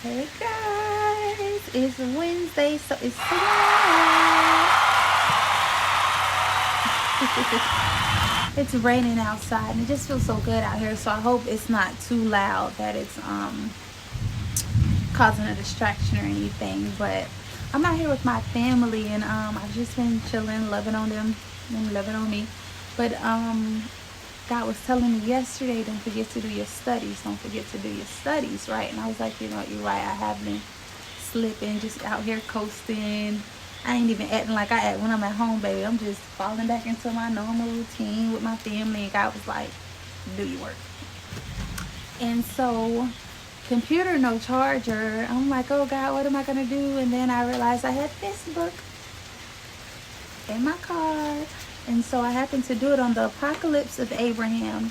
Hey guys, it's Wednesday, so it's it's raining outside, and it just feels so good out here. So I hope it's not too loud that it's causing a distraction or anything. But I'm out here with my family, and I've just been chilling, loving on them, and loving on me. But God was telling me yesterday, don't forget to do your studies. Don't forget to do your studies, right? And I was like, you know, you're right. I have been slipping, just out here coasting. I ain't even acting like I act when I'm at home, baby. I'm just falling back into my normal routine with my family. And God was like, do your work. And so, computer, no charger. I'm like, oh God, what am I going to do? And then I realized I had this book in my car. And so I happened to do it on the Apocalypse of Abraham.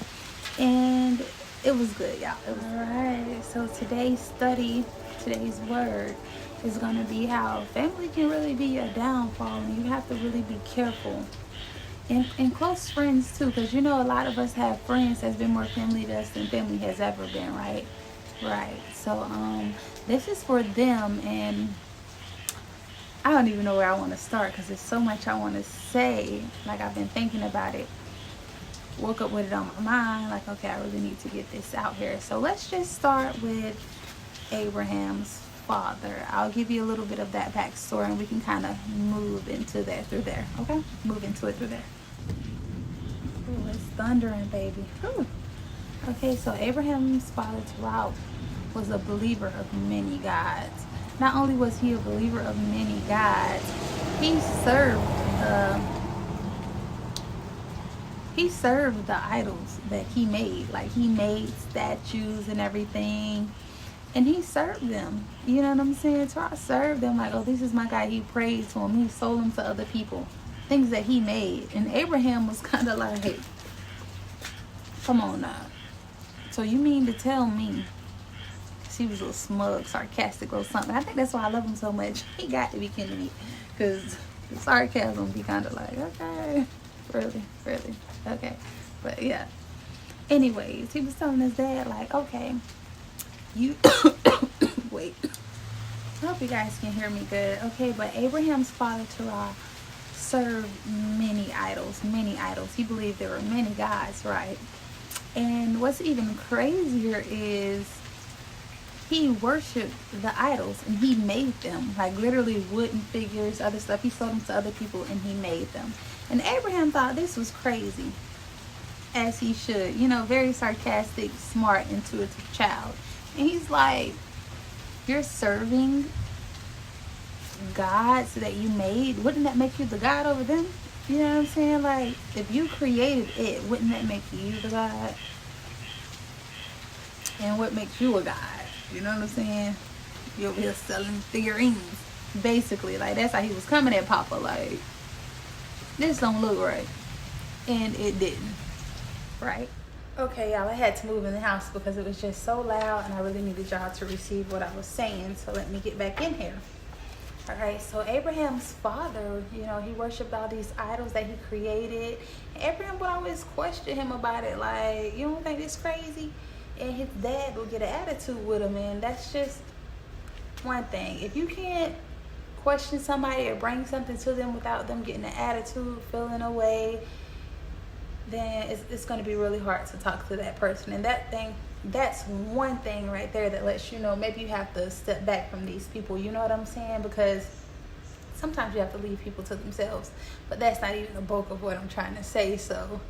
And it was good, y'all. It was all right. So today's study, today's word is going to be how family can really be a downfall, and you have to really be careful. And close friends too, because you know a lot of us have friends that's been more family to us than family has ever been, right? Right. So this is for them, and I don't even know where I want to start because there's so much I want to say. Like, I've been thinking about it, woke up with it on my mind, like, okay, I really need to get this out here. So let's just start with Abraham's father. I'll give you a little bit of that backstory, and we can kind of move into that through there. Okay, move into it through there. Ooh, it's thundering, baby. Ooh. Okay, so Abraham's father Terah was a believer of many gods. Not only was he a believer of many gods, he served the he served the idols that he made. Like, he made statues and everything, and he served them. You know what I'm saying? Terah served them like, oh, this is my guy. He prayed to him. He sold them to other people. Things that he made. And Abraham was kind of like, hey, come on now. So you mean to tell me? She was a little smug, sarcastic or something. I think that's why I love him so much. He got to be kidding me. Because the sarcasm be kind of like, okay, really, okay. But yeah. Anyways, he was telling his dad, like, okay, you, wait. I hope you guys can hear me good. Okay, but Abraham's father, Terah, served many idols, many idols. He believed there were many gods, right? And what's even crazier is he worshipped the idols, and he made them, like literally wooden figures, other stuff. He sold them to other people, and he made them. And Abraham thought this was crazy, as he should. You know, very sarcastic, smart, intuitive child. And he's like, you're serving gods that you made? Wouldn't that make you the god over them? You know what I'm saying? Like, if you created it, wouldn't that make you the god? And what makes you a god? You know what I'm saying? You're over here selling figurines, basically. Like, that's how he was coming at Papa. Like, this don't look right. And it didn't. Right? Okay, y'all, I had to move in the house because it was just so loud, and I really needed y'all to receive what I was saying. So let me get back in here. All right, so Abraham's father, you know, he worshipped all these idols that he created. And Abraham would always question him about it, like, you don't think this crazy? And his dad would get an attitude with him, and that's just one thing. If you can't question somebody or bring something to them without them getting an attitude, feeling away, then it's going to be really hard to talk to that person. And that's one thing right there that lets you know maybe you have to step back from these people. You know what I'm saying? Because sometimes you have to leave people to themselves. But that's not even the bulk of what I'm trying to say. So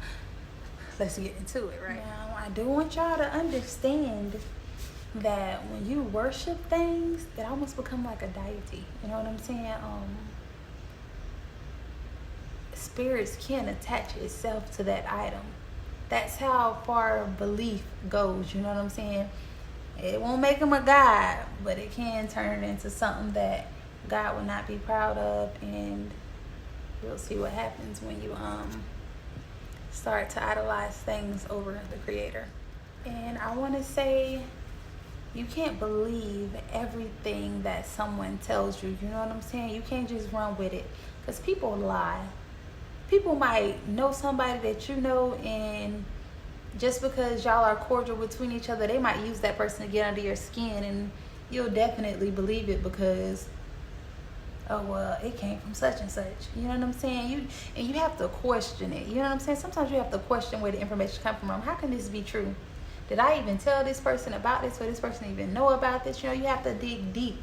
let's get into it, right? Now, I do want y'all to understand that when you worship things, it almost become like a deity. You know what I'm saying? Spirits can attach itself to that item. That's how far belief goes. You know what I'm saying? It won't make him a god, but it can turn into something that God will not be proud of, and you'll see what happens when you start to idolize things over the Creator. And I want to say, you can't believe everything that someone tells you. You know what I'm saying? You can't just run with it, because people lie. People might know somebody that you know, and just because y'all are cordial between each other, they might use that person to get under your skin and you'll definitely believe it because, oh well, it came from such and such. You know what I'm saying? You have to question it. You know what I'm saying? Sometimes you have to question where the information comes from. How can this be true? Did I even tell this person about this, or this person even know about this? You know, you have to dig deep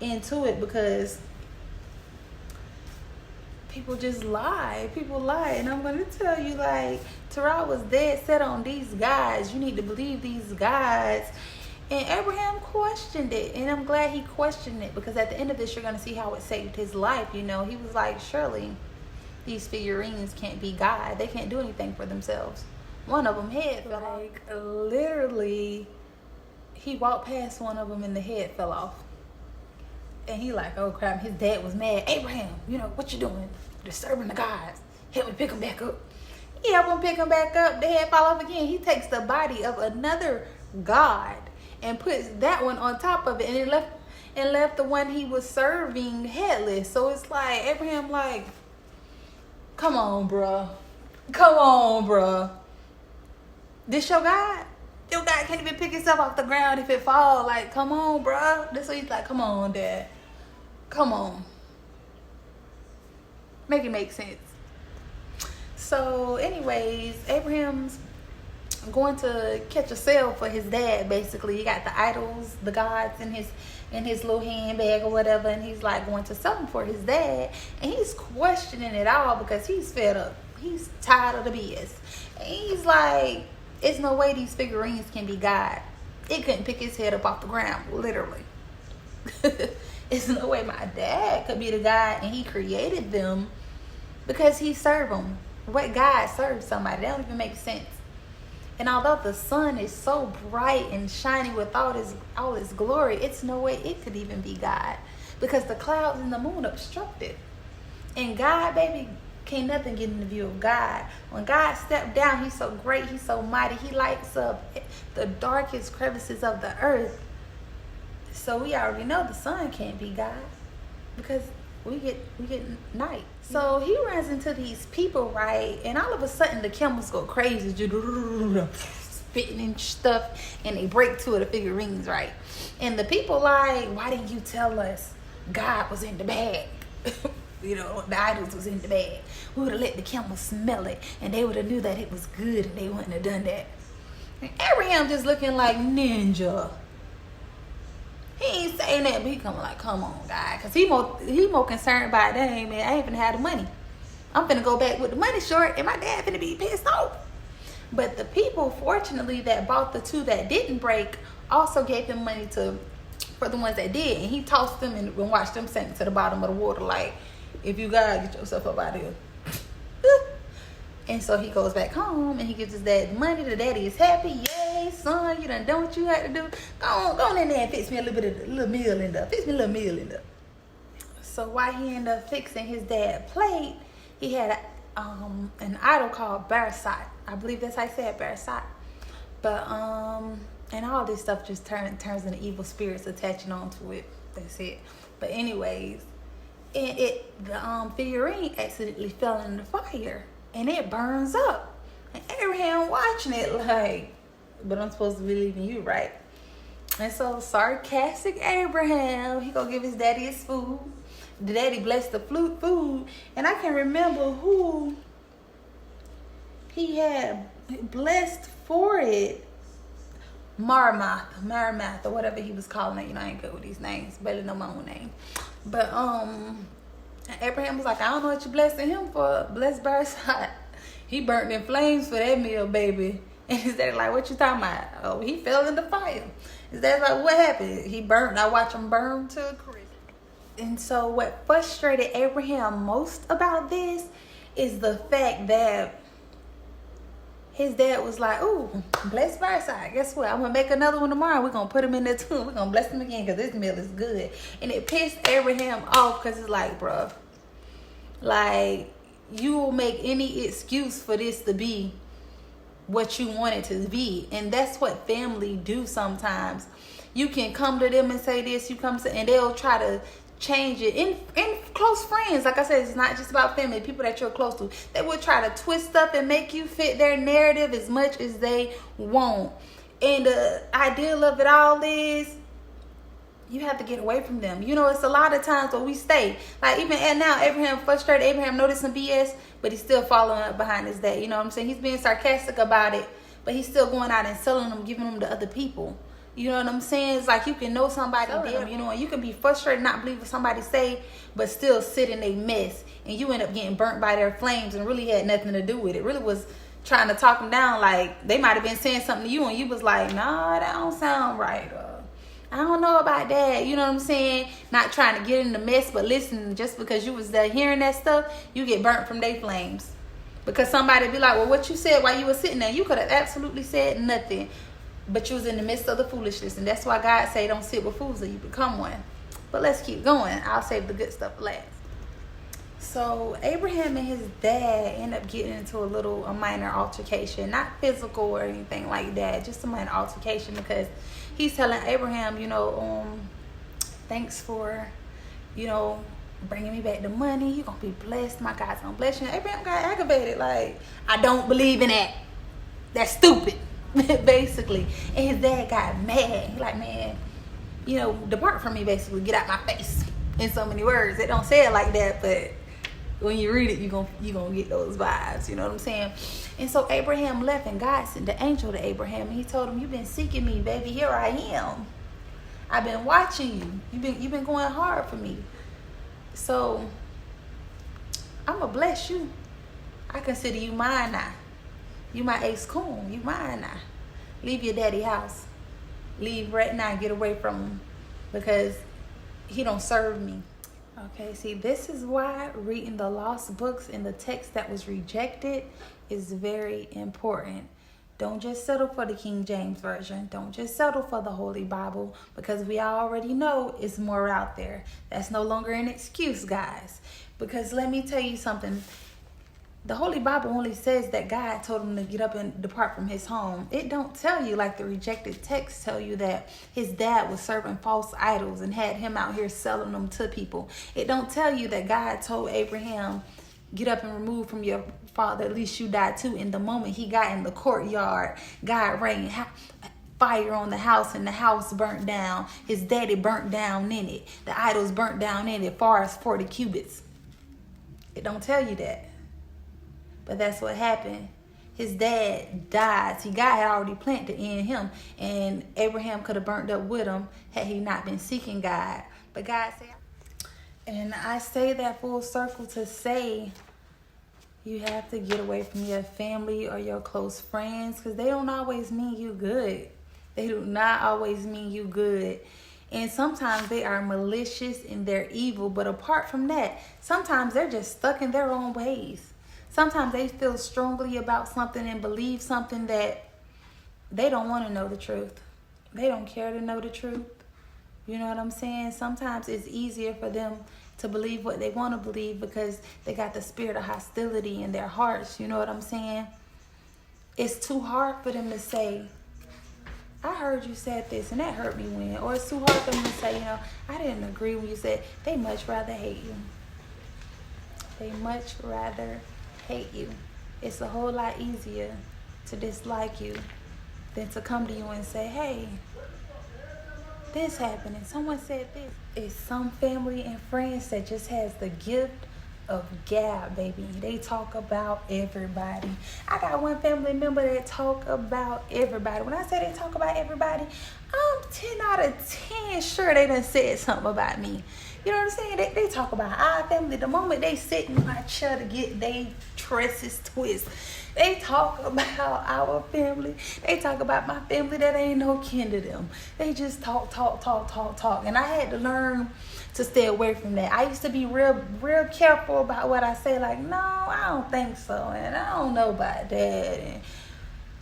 into it because people just lie. People lie. And I'm going to tell you, like, Terah was dead set on these guys. You need to believe these guys. And Abraham questioned it. And I'm glad he questioned it because at the end of this, you're going to see how it saved his life. You know, he was like, surely these figurines can't be God. They can't do anything for themselves. One of them head fell off. Like, literally, he walked past one of them and the head fell off. And he like, oh crap, his dad was mad. Abraham, you know, what you doing? Disturbing the gods. Help me pick him back up. He helped him pick him back up. The head fall off again. He takes the body of another god and puts that one on top of it. And it left the one he was serving headless. So it's like, Abraham like, come on, bruh. Come on, bruh. This your God? Your God can't even pick himself off the ground if it fall. Like, come on, bruh. This what he's like, come on, Dad. Come on. Make it make sense. So, anyways, Abraham's going to catch a sale for his dad, basically. He got the idols, the gods in his little handbag or whatever, and he's like going to sell them for his dad. And he's questioning it all because he's fed up. He's tired of the BS. And he's like, there's no way these figurines can be God. It couldn't pick his head up off the ground, literally. There's no way my dad could be the God and he created them because he served them. What God serves somebody? That don't even make sense. And although the sun is so bright and shining with all his glory, it's no way it could even be God because the clouds and the moon obstruct it. And God, baby, can't nothing get in the view of God. When God stepped down, he's so great, he's so mighty. He lights up the darkest crevices of the earth. So we already know the sun can't be God because we get night. So he runs into these people, right? And all of a sudden the camels go crazy, spitting and stuff, and they break two of the figurines, right? And the people like, why didn't you tell us God was in the bag? You know, the idols was in the bag. We would have let the camels smell it, and they would have knew that it was good, and they wouldn't have done that. And Abraham just looking like ninja. He ain't saying that, but he coming like, come on, God. Because he more concerned about, dang, man, I ain't finna have the money. I'm finna go back with the money short, and my dad finna be pissed off. But the people, fortunately, that bought the two that didn't break also gave him money for the ones that did. And he tossed them and watched them sink to the bottom of the water like, if you gotta get yourself up out of here. And so he goes back home and he gives his dad the money. The daddy is happy. Yay, son, you done what you had to do. Go on in there and fix me a little meal in there. Fix me a little meal in there. So while he ended up fixing his dad's plate, he had an idol called Barsat. I believe that's how I say it, Barsat. But and all this stuff just turns into evil spirits attaching onto it. That's it. But anyways, the figurine accidentally fell in the fire and it burns up. And Abraham watching it like, but I'm supposed to believe in you, right? And so sarcastic Abraham, he gonna give his daddy his food. The daddy blessed the food, and I can remember who he had blessed for it. Maramath, or whatever he was calling it. You know, I ain't good with these names, better know my own name. But Abraham was like, I don't know what you blessing him for. Bless Barsat. He burnt in flames for that meal, baby. And his daddy like, what you talking about? Oh, he fell in the fire. His dad's like, what happened? He burnt. I watch him burn to a crisp. And so what frustrated Abraham most about this is the fact that his dad was like, ooh, bless Barsat. Guess what? I'm going to make another one tomorrow. We're going to put him in there too. We're going to bless him again because this meal is good. And it pissed Abraham off because it's like, bruh, like, you will make any excuse for this to be what you want it to be. And that's what family do sometimes. You can come to them and say this, and they'll try to change it. In close friends, like I said, it's not just about family, people that you're close to, they will try to twist up and make you fit their narrative as much as they want. And the ideal of it all is You have to get away from them. You know, it's a lot of times where we stay. Like, even at now, Abraham frustrated. Abraham noticed some BS, but he's still following up behind his dad. You know what I'm saying? He's being sarcastic about it, but he's still going out and selling them, giving them to other people. You know what I'm saying? It's like you can know somebody dead, you know, and you can be frustrated, not believe what somebody say, but still sit in a mess. And you end up getting burnt by their flames and really had nothing to do with it. Really was trying to talk them down. Like, they might have been saying something to you, and you was like, nah, that don't sound right. I don't know about that. You know what I'm saying? Not trying to get in the mess, but listen, just because you was there hearing that stuff, you get burnt from their flames. Because somebody be like, well, what you said while you were sitting there, you could have absolutely said nothing, but you was in the midst of the foolishness. And that's why God say don't sit with fools or you become one. But let's keep going. I'll save the good stuff for last. So Abraham and his dad end up getting into a minor altercation. Not physical or anything like that, just a minor altercation, because he's telling Abraham, you know, thanks for, you know, bringing me back the money. You're going to be blessed. My God's going to bless you. And Abraham got aggravated. Like, I don't believe in that. That's stupid, basically. And his dad got mad. He like, man, you know, depart from me, basically. Get out my face. In so many words. They don't say it like that, but when you read it, you're gonna get those vibes. You know what I'm saying? And so Abraham left, and God sent the angel to Abraham, and he told him, you've been seeking me, baby. Here I am. I've been watching you. You've been going hard for me. So I'm gonna bless you. I consider you mine now. You my ace coon. You mine now. Leave your daddy house. Leave right now. Get away from him, because he don't serve me. Okay, see, this is why reading the lost books in the text that was rejected is very important. Don't just settle for the King James Version. Don't just settle for the Holy Bible, because we already know it's more out there. That's no longer an excuse, guys. Because let me tell you something. The Holy Bible only says that God told him to get up and depart from his home. It don't tell you, like the rejected texts tell you, that his dad was serving false idols and had him out here selling them to people. It don't tell you that God told Abraham, get up and remove from your father, at least you die too. In the moment he got in the courtyard, God rained fire on the house, and the house burnt down. His daddy burnt down in it. The idols burnt down in it, far as 40 cubits. It don't tell you that. But that's what happened. His dad died. See, God had already planned to end him. And Abraham could have burnt up with him had he not been seeking God. But God said, and I say that full circle to say, you have to get away from your family or your close friends, because they don't always mean you good. They do not always mean you good. And sometimes they are malicious and they're evil. But apart from that, sometimes they're just stuck in their own ways. Sometimes they feel strongly about something and believe something that they don't want to know the truth. They don't care to know the truth. You know what I'm saying? Sometimes it's easier for them to believe what they want to believe because they got the spirit of hostility in their hearts. You know what I'm saying? It's too hard for them to say, I heard you said this and that hurt me when. Or it's too hard for them to say, you know, I didn't agree when you said. They much rather hate you. They much rather hate you. It's a whole lot easier to dislike you than to come to you and say, hey, this happened and someone said this. It's some family and friends that just has the gift of gab, baby. They talk about everybody. I got one family member that talk about everybody. When I say they talk about everybody, I'm 10 out of 10 sure they done said something about me. You know what I'm saying? They talk about our family. The moment they sit in my chair to get their tresses twisted, they talk about our family. They talk about my family that ain't no kin to them. They just talk. And I had to learn to stay away from that. I used to be real careful about what I say. Like, no, I don't think so. And I don't know about that.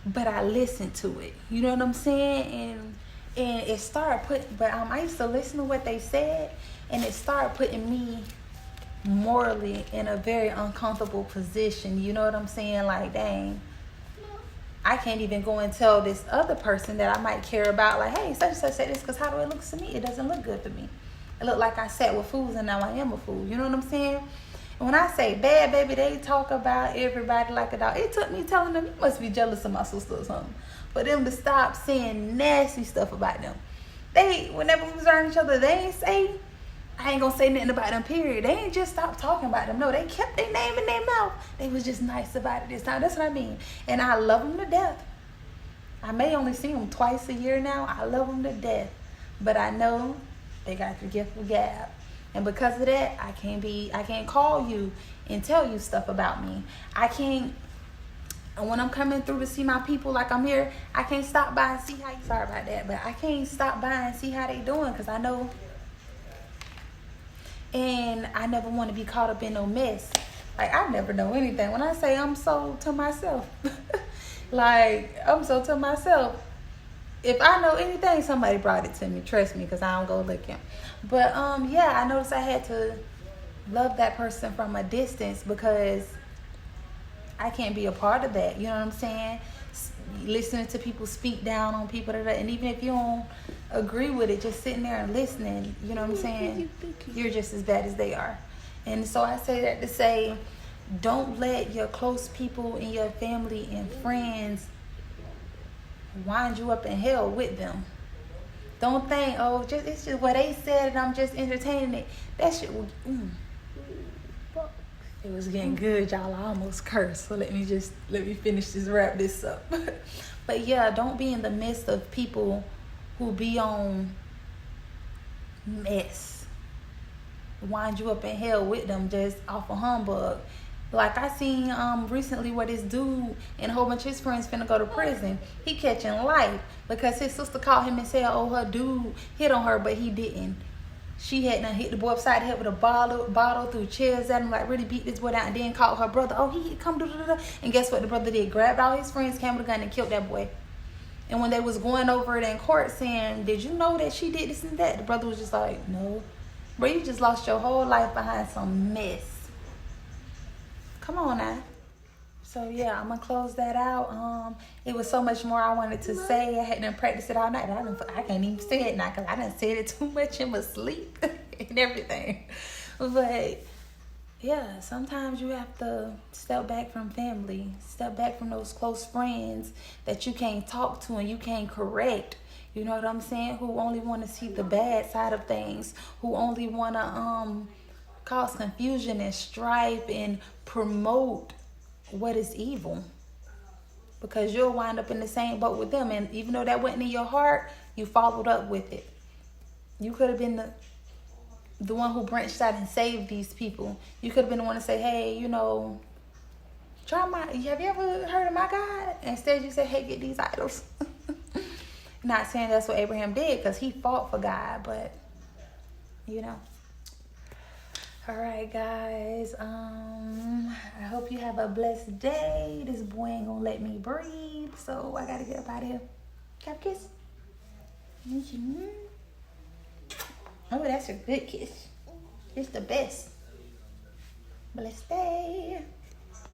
But I listened to it. You know what I'm saying? And it started putting, but I used to listen to what they said. And it started putting me morally in a very uncomfortable position. You know what I'm saying? Like, dang, I can't even go and tell this other person that I might care about, like, hey, such and such said this, because how do it look to me? It doesn't look good for me. It looked like I sat with fools and now I am a fool. You know what I'm saying? And when I say bad, baby, they talk about everybody like a dog. It took me telling them, you must be jealous of my sister or something, for them to stop saying nasty stuff about them. whenever we was around each other, they ain't say, I ain't gonna say nothing about them, period. They ain't just stopped talking about them. No, they kept their name in their mouth. They was just nice about it this time. That's what I mean. And I love them to death. I may only see them twice a year now. I love them to death. But I know they got the gift of gab. And because of that, I can't call you and tell you stuff about me. And when I'm coming through to see my people like I'm here, I can't stop by and see how you, sorry about that, but I can't stop by and see how they doing because I know. And I never want to be caught up in no mess. Like, I never know anything. When I say I'm so to myself, like, I'm so to myself. If I know anything, somebody brought it to me. Trust me, because I don't go looking. But, yeah, I noticed I had to love that person from a distance because I can't be a part of that. You know what I'm saying? Listening to people speak down on people, and even if you don't agree with it, just sitting there and listening, you know what I'm saying? You're just as bad as they are. And so I say that to say, don't let your close people and your family and friends wind you up in hell with them. Don't think, oh, it's just what they said and I'm just entertaining it. That shit was, it was getting good, y'all. I almost cursed. So let me wrap this up. But yeah, don't be in the midst of people who be on mess. Wind you up in hell with them just off a humbug. Like I seen recently where this dude and a whole bunch of his friends finna go to prison. He catching life because his sister called him and said, oh, her dude hit on her, but he didn't. She had done hit the boy upside the head with a bottle, threw chairs at him, like really beat this boy down, and then called her brother. Oh, he come do. And guess what the brother did? Grabbed all his friends, came with a gun, and killed that boy. And when they was going over it in court saying, did you know that she did this and that? The brother was just like, no. Bro, you just lost your whole life behind some mess. Come on now. So yeah, I'm gonna close that out. It was so much more I wanted to say. I hadn't practiced it all night. I can't even say it now because I done said it too much in my sleep and everything. But yeah, sometimes you have to step back from family, step back from those close friends that you can't talk to and you can't correct. You know what I'm saying? Who only want to see the bad side of things, who only want to cause confusion and strife and promote what is evil, because you'll wind up in the same boat with them. And even though that wasn't in your heart, you followed up with it. You could have been the one who branched out and saved these people. You could have been the one to say, hey, you know, have you ever heard of my God? Instead you say, hey, get these idols. Not saying that's what Abraham did, because he fought for God, but you know. All right, guys. I hope you have a blessed day. This boy ain't gonna let me breathe, so I gotta get up out of here. Cap kiss. Oh, that's a good kiss. It's the best. Blessed day.